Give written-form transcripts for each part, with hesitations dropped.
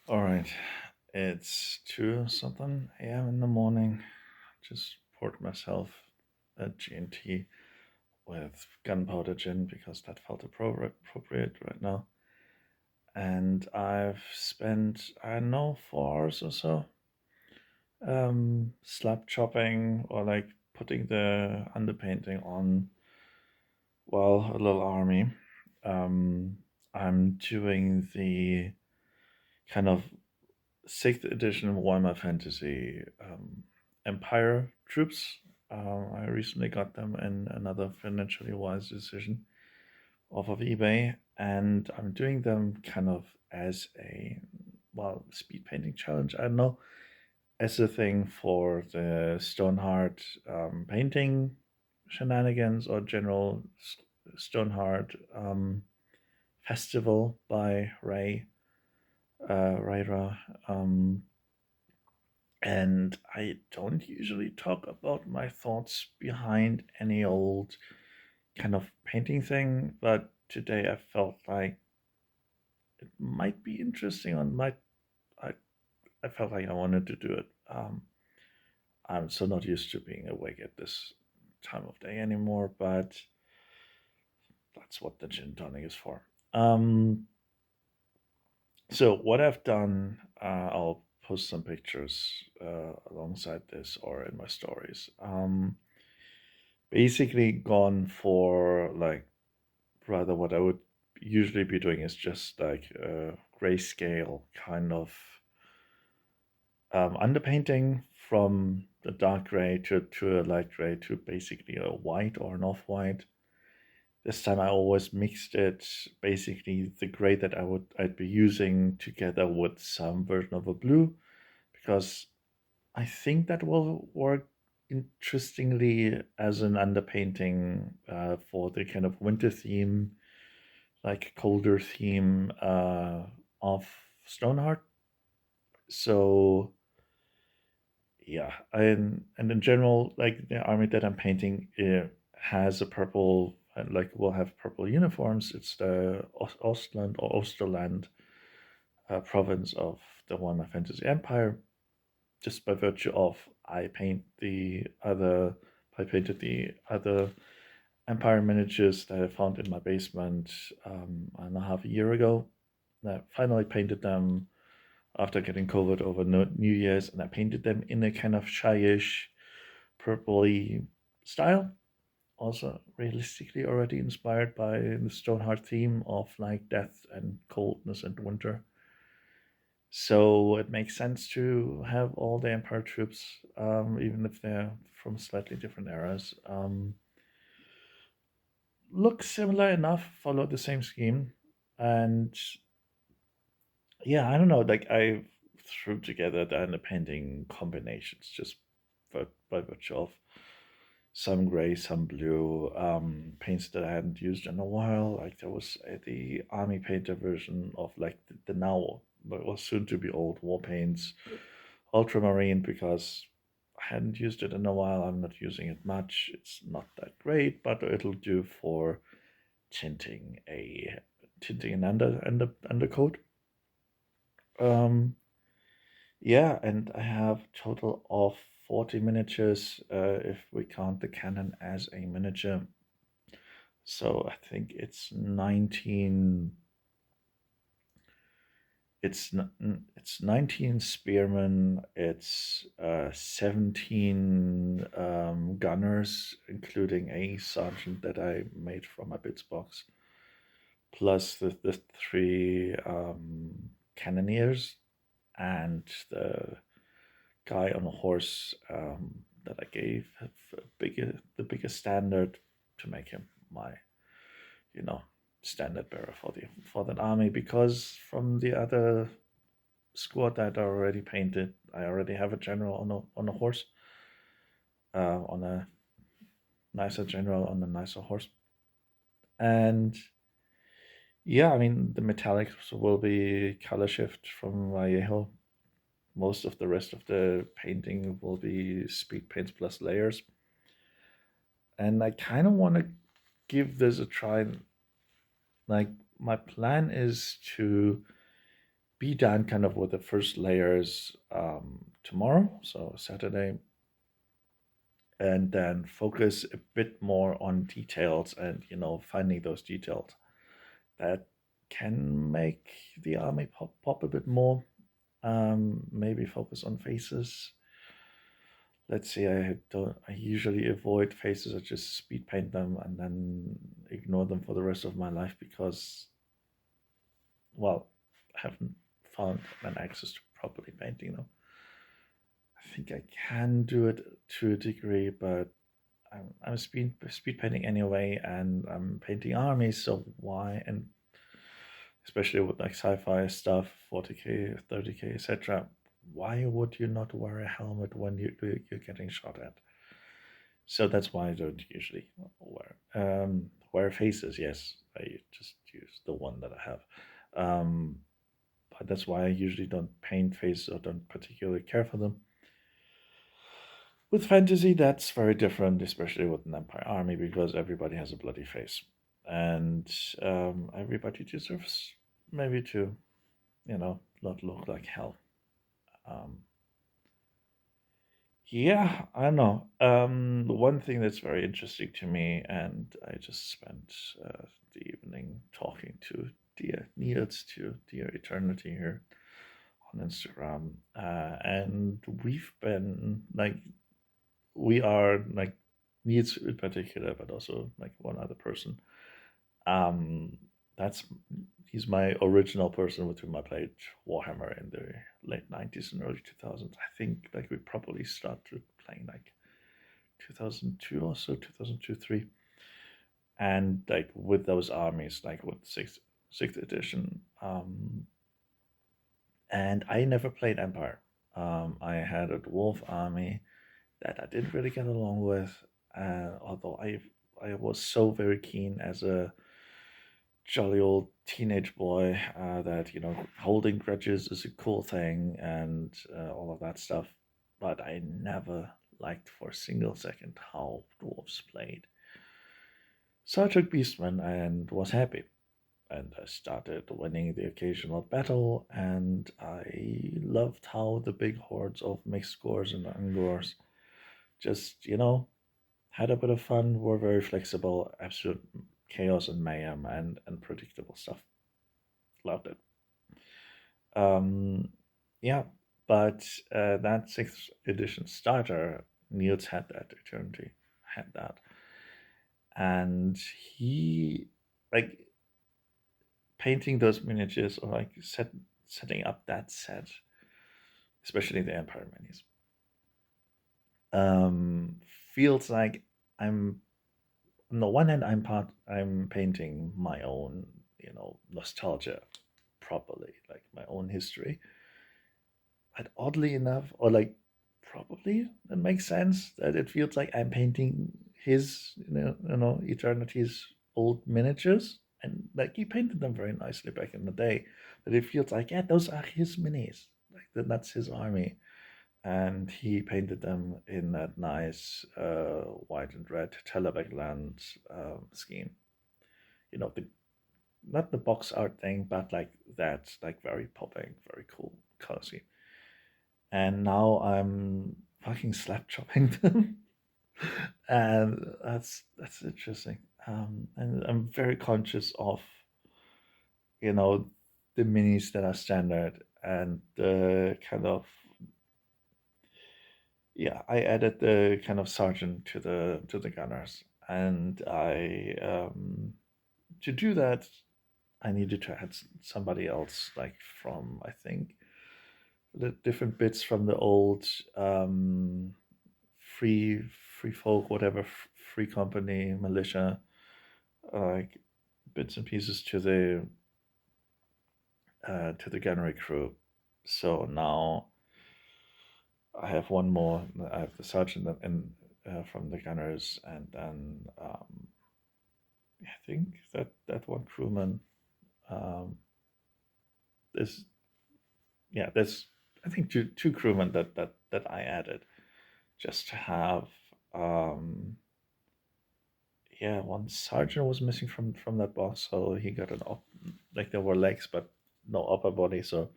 All right, it's 2 something a.m. in the morning. Just poured myself a G&T with gunpowder gin because that felt appropriate right now. And I've spent, I don't know, 4 hours or so slab chopping or like putting the underpainting on, well, a little army. Um, I'm doing the kind of sixth edition of Warhammer Fantasy Empire troops. I recently got them in another financially wise decision off of eBay, and I'm doing them kind of as a, well, speed painting challenge. I don't know, as a thing for the Stoneheart painting shenanigans or general Stoneheart festival by Raira. And I don't usually talk about my thoughts behind any old kind of painting thing, but today I felt like it might be interesting on my I, I felt like I wanted to do it. I'm so not used to being awake at this time of day anymore, but that's what the gin tonic is for. Um, so what I've done, I'll post some pictures alongside this or in my stories. Basically gone for like rather what I would usually be doing is just like a grayscale kind of underpainting from the dark gray to a light gray to basically a white or an off-white. This time I always mixed it, basically the gray that I'd be using together with some version of a blue, because I think that will work interestingly as an underpainting for the kind of winter theme, like colder theme of Stoneheart. So yeah, and in general, like the army that I'm painting has a purple, like will have purple uniforms. It's the Ostland or Osterland province of the Warhammer Fantasy Empire. Just by virtue of I painted the other Empire miniatures that I found in my basement I don't know, half a year ago. I finally painted them after getting COVID over New Year's, and I painted them in a kind of shyish, purpley style. Also, realistically, already inspired by the Stoneheart theme of like death and coldness and winter. So it makes sense to have all the Empire troops, even if they're from slightly different eras, look similar enough, follow the same scheme, and yeah, I don't know. Like I threw together the underpainting combinations just by virtue of some gray, some blue, paints that I hadn't used in a while. Like there was the army painter version of like the now, but was soon to be old war paints, ultramarine, because I hadn't used it in a while. I'm not using it much. It's not that great, but it'll do for tinting a tinting an undercoat. Um, Yeah, and I have total of 40 miniatures if we count the cannon as a miniature. So I think it's 19 spearmen, it's 17 gunners, including a sergeant that I made from my bits box, plus the three cannoneers and the guy on a horse that I gave the biggest standard to make him my, you know, standard bearer for the for that army, because from the other squad that I already painted, I already have a general on a horse, on a nicer general on a nicer horse, and yeah, I mean the metallics will be color shift from Vallejo. Most of the rest of the painting will be speed paints plus layers, and I kind of want to give this a try. Like my plan is to be done kind of with the first layers tomorrow, so Saturday, and then focus a bit more on details and finding those details that can make the army pop a bit more. Maybe focus on faces. Let's see, I usually avoid faces. I just speed paint them and then ignore them for the rest of my life because, well, I haven't found an access to properly painting them. I think I can do it to a degree, but I'm speed painting anyway, and I'm painting armies, so why? And especially with like sci-fi stuff, 40k, 30k, etc. Why would you not wear a helmet when you're getting shot at? So that's why I don't usually wear faces. Yes, I just use the one that I have. Um, but that's why I usually don't paint faces or don't particularly care for them. With fantasy, that's very different, especially with an Empire army, because everybody has a bloody face, and everybody deserves maybe to, not look like hell. Um, yeah, I don't know. The one thing that's very interesting to me, and I just spent the evening talking to dear Niels, to dear Eternity here on Instagram, and we are like Niels in particular, but also like one other person. Um, that's he's my original person with whom I played Warhammer in the late 90s and early 2000s. I think like we probably started playing like 2002 or so, 2002, 3. And like with those armies, like with sixth edition. And I never played Empire. I had a dwarf army that I didn't really get along with. Although I was so very keen as a jolly old teenage boy that holding grudges is a cool thing and all of that stuff. But I never liked for a single second how dwarves played. So I took Beastman and was happy. And I started winning the occasional battle, and I loved how the big hordes of mixed gores and angors just, had a bit of fun, were very flexible, absolute chaos and mayhem and unpredictable stuff. Loved it. Um, yeah, but that sixth edition starter, Niels had that, Eternity had that. And he, like, painting those miniatures or like setting up that set, especially the Empire minis, um, feels like I'm on the one hand I'm painting my own nostalgia properly, like my own history, but oddly enough, or like probably it makes sense that it feels like I'm painting his Eternity's old miniatures, and like he painted them very nicely back in the day, but it feels like, yeah, those are his minis, like that's his army, and he painted them in that nice white and red Telebackland scheme. The not the box art thing, but like that, like very popping, very cool color scheme. And now I'm fucking slap chopping them, and that's interesting. And I'm very conscious of you know the minis that are standard and the kind of, yeah, I added the kind of sergeant to the gunners, and I to do that I needed to add somebody else, like from, I think, the different bits from the old free free folk, whatever, free company militia, like bits and pieces to the gunnery crew. So now I have one more. I have the sergeant and from the gunners, and then I think that one crewman. Um, there's there's I think two crewmen that I added just to have. Um, One sergeant was missing from that box, so he got like there were legs but no upper body, so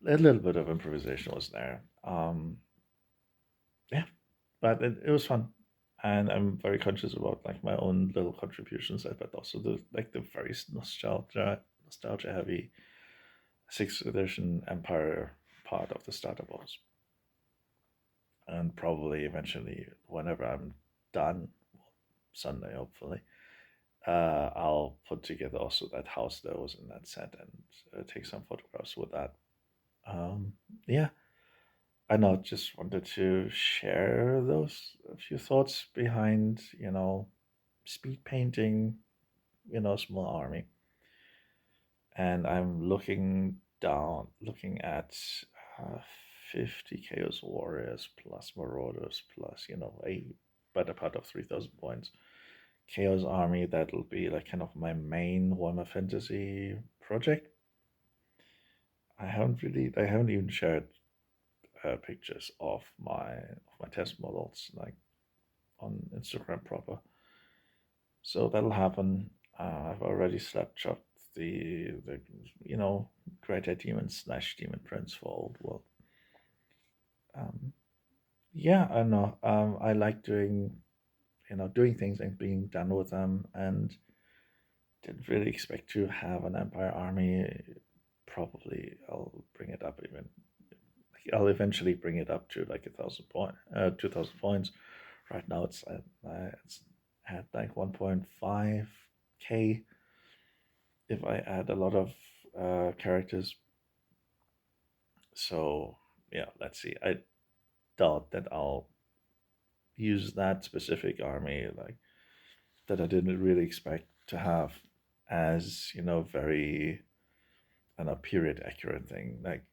a little bit of improvisation was there. Yeah, but it was fun, and I'm very conscious about like my own little contributions, but also the like the very nostalgia heavy sixth edition Empire part of the starter box, and probably eventually whenever I'm done, Sunday hopefully, I'll put together also that house that was in that set and take some photographs with that. Um, yeah, I know. Just wanted to share those a few thoughts behind speed painting, small army, and I'm looking at uh, 50 Chaos Warriors plus Marauders plus a better part of 3,000 points Chaos Army. That'll be like kind of my main Warhammer Fantasy project. I haven't even shared pictures of my test models like on Instagram proper. So that'll happen. I've already slapshot the Greater Demon / Demon Prince for Old World. Um, yeah, I know. I like doing things and being done with them, and didn't really expect to have an Empire army. Probably I'll bring it up even. I'll eventually bring it up to like 2,000 points. Right now it's at like 1.5k. If I add a lot of characters, so yeah, let's see. I doubt that I'll use that specific army like that. I didn't really expect to have as very period accurate thing. Like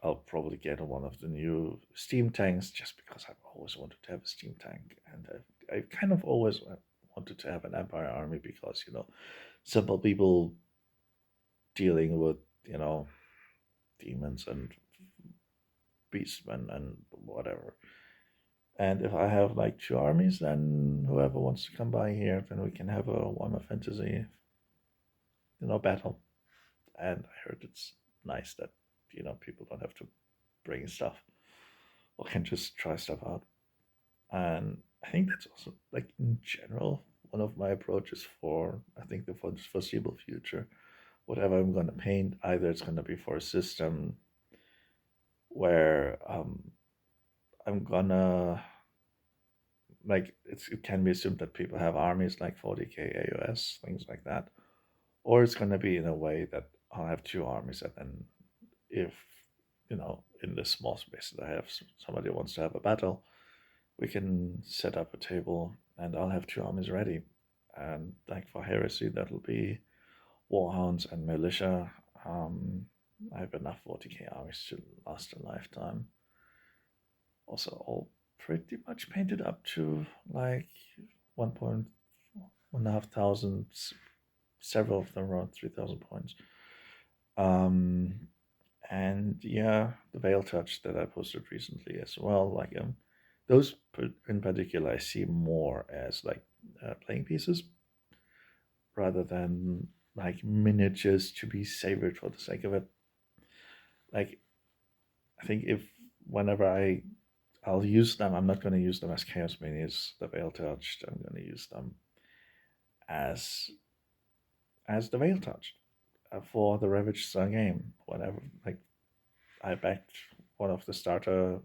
I'll probably get one of the new steam tanks just because I've always wanted to have a steam tank, and I kind of always wanted to have an Empire army because simple people dealing with demons and beastmen and whatever. And if I have like two armies, then whoever wants to come by here, then we can have a Warhammer Fantasy, battle. And I heard it's nice that people don't have to bring stuff or can just try stuff out. And I think that's also like in general one of my approaches for I think the foreseeable future. Whatever I'm gonna paint, either it's gonna be for a system where I'm gonna like it can be assumed that people have armies like 40k AOS, things like that, or it's gonna be in a way that I'll have two armies, and then if in this small space that I have, somebody wants to have a battle, we can set up a table, and I'll have two armies ready. And like for heresy, that'll be warhounds and militia. I have enough 40k armies to last a lifetime. Also, all pretty much painted up to like 1.5 thousand, several of them around 3,000 points. Um, and yeah, the Veil Touch that I posted recently as well. Like those in particular, I see more as like playing pieces rather than like miniatures to be savored for the sake of it. Like I think if whenever I'll use them, I'm not going to use them as Chaos Minis, the Veil Touched. I'm going to use them as the Veil Touched for the Ravaged Sun game. Whenever like I backed one of the starter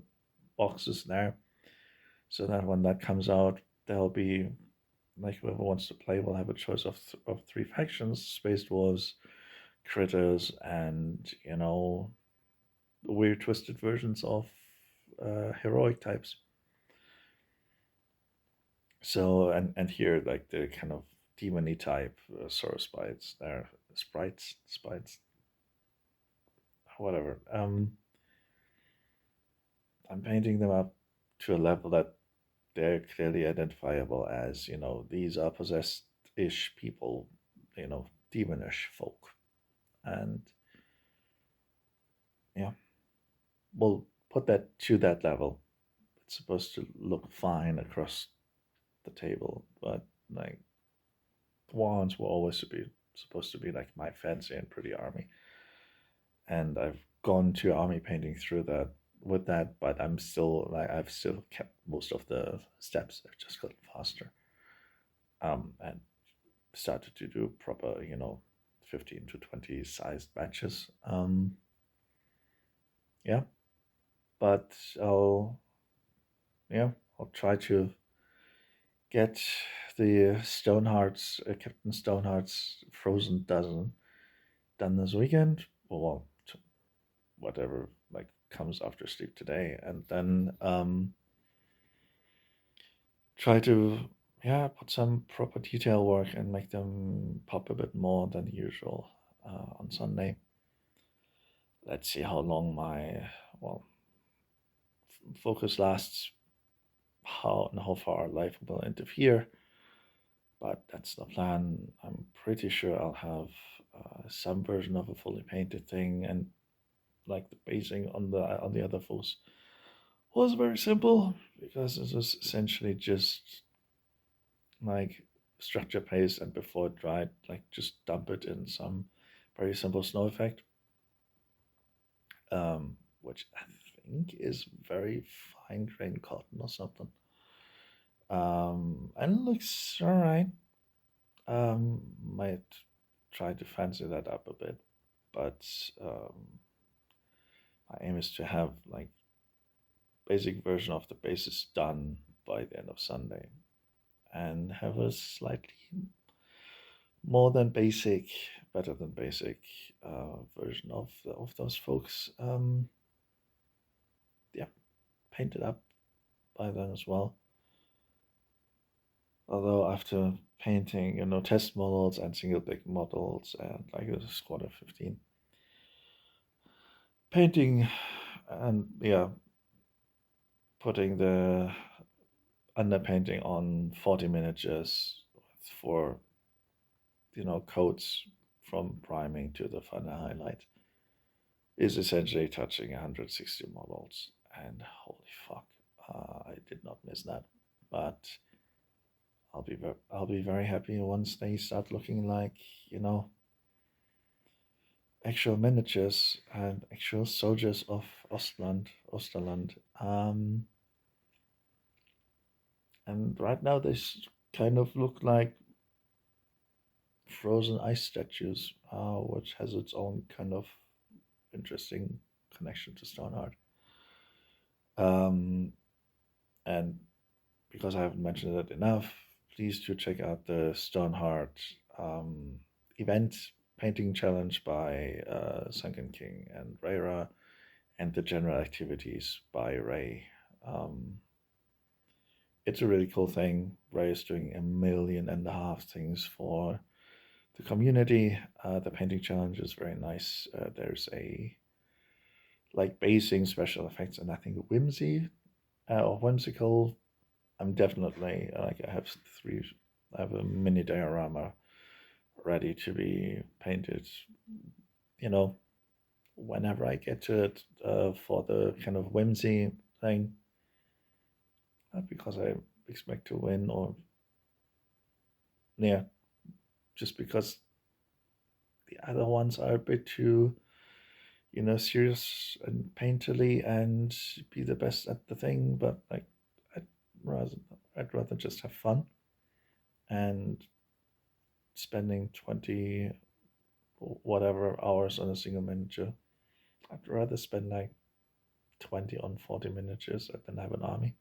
boxes there, so that when that comes out, there'll be like whoever wants to play will have a choice of three factions: Space Dwarves, Critters, and weird twisted versions of heroic types. So and here like the kind of demony type Sora sprites there, sprites, whatever. I'm painting them up to a level that they're clearly identifiable as these are possessed ish people, demonish folk, and yeah, we'll put that to that level. It's supposed to look fine across the table, but like wands were always supposed to be like my fancy and pretty army, and I've gone to army painting through that with that, but I've still kept most of the steps. I've just gotten faster. And started to do proper, 15 to 20 sized batches. Yeah, but I'll try to get the Stoneheart's Captain Stoneheart's Frozen Dozen done this weekend, or whatever like comes after sleep today, and then try to put some proper detail work and make them pop a bit more than usual on Sunday. Let's see how long my focus lasts, how far life will interfere, but that's the plan. I'm pretty sure I'll have some version of a fully painted thing, and like the basing on the other foes was very simple because it was essentially just like structure paste, and before it dried, like just dump it in some very simple snow effect, which I think is very fine grained cotton or something. And it looks all right. Might try to fancy that up a bit, but my aim is to have like basic version of the bases done by the end of Sunday, and have a slightly more than basic, better than basic version of those folks. Yeah, painted up by then as well. Although after painting, test models and single big models and like a squad of 15, painting and putting the underpainting on 40 miniatures for coats from priming to the final highlight is essentially touching 160 models, and holy fuck, I did not miss that. But I'll be very happy once they start looking like actual miniatures and actual soldiers of Osterland. And right now they kind of look like frozen ice statues, which has its own kind of interesting connection to Stoneheart. And because I haven't mentioned it enough, please do check out the Stoneheart event painting challenge by Sunken King and Rayra, and the general activities by Ray. It's a really cool thing. Ray is doing 1.5 million things for the community. The painting challenge is very nice. There's a like basing special effects and I think whimsy or whimsical. I'm definitely like I have a mini diorama ready to be painted. Whenever I get to it for the kind of whimsy thing, not because I expect to win or yeah, just because the other ones are a bit too serious and painterly and be the best at the thing. But like i'd rather I'd rather just have fun, and spending 20 or whatever hours on a single miniature, I'd rather spend like 20 on 40 miniatures than have an army.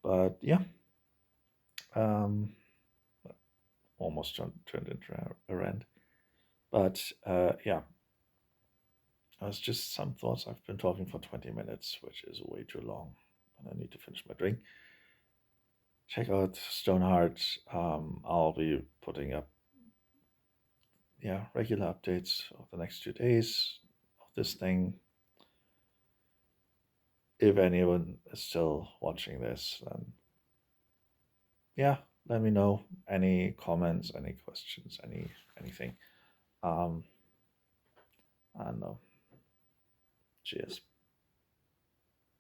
But yeah, um almost turned into a rant. But yeah, it's just some thoughts. I've been talking for 20 minutes, which is way too long, and I need to finish my drink. Check out Stoneheart. I'll be putting up regular updates of the next 2 days of this thing. If anyone is still watching this, then let me know. Any comments, any questions, anything. I don't know. Cheers.